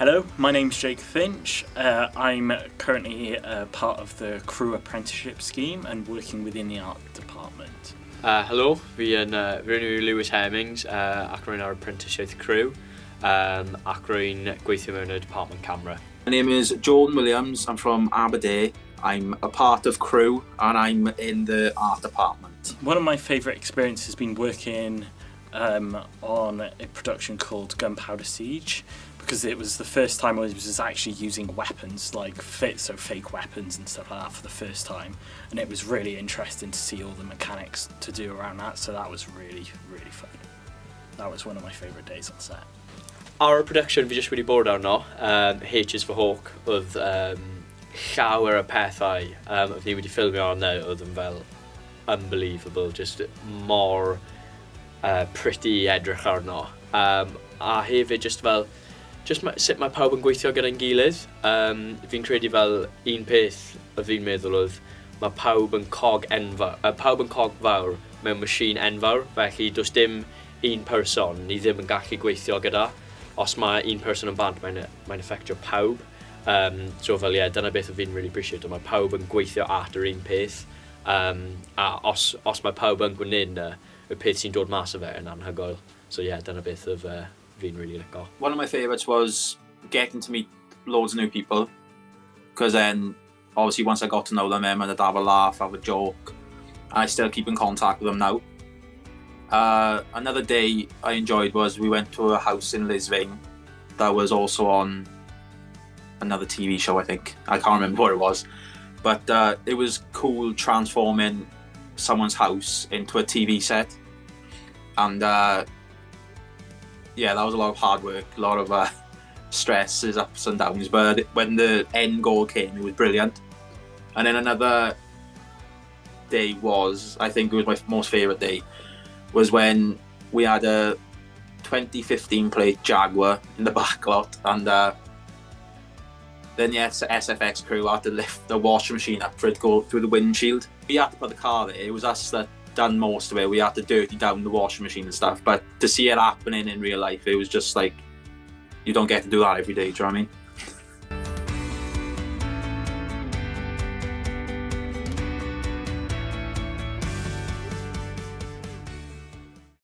Hello, my name's Jake Finch. I'm currently part of the CRIW apprenticeship scheme and working within the art department. Helo, fi yn Lewis Hemmings ac rwy'n ar apprenticeship CRIW ac rwy'n gweithio mewn y department camera. My name is Jordan Williams. I'm from Aberdeen. I'm a part of CRIW and I'm in the art department. One of my favourite experiences has been working on a production called Gunpowder Siege, because it was the first time I was actually using weapons, like fake weapons and stuff like that for the first time, and it was really interesting to see all the mechanics to do around that, so that was really, really fun. That was one of my favourite days on set. Our production fi jyst wedi bod arno, H is for Hawk, oedd llawer o pethau oedd ni wedi ffilmio arno oedd yn fel unbelievable, just mor pretty edrych arno. A hefyd just fel sut mae pawb yn gweithio gyda'n gilydd. Fi'n credu fel un peth o fi'n meddwl oedd mae pawb yn cog fawr mewn machine enfawr, felly does dim un person ni ddim yn gallu gweithio gyda. Os mae un person yn bant, mae'n effectio pawb. So fel dyna beth o fi'n really appreciate, mae pawb yn gweithio at yr un peth. A os mae pawb yn gwneud y peth sy'n dod mas o fe yn anhygoel. So dyna beth of fi'n really licio. One of my favourites was getting to meet loads of new people, because then obviously once I got to know them, and I'd have a laugh, have a joke. I still keep in contact with them now. Another day I enjoyed was we went to a house in Lisving that was also on another TV show, I think. I can't remember what it was. But it was cool transforming someone's house into a TV set. And yeah, that was a lot of hard work, a lot of stresses, ups and downs. But when the end goal came, it was brilliant. And then another day was, I think it was my most favourite day, was when we had a 2015 plate Jaguar in the back lot, and then the SFX crew had to lift the washing machine up for it to go through the windshield. We had to put the car there. It was us that done most of it. We had to dirty down the washing machine and stuff, but to see it happening in real life, it was just like, you don't get to do that every day, do you know what I mean?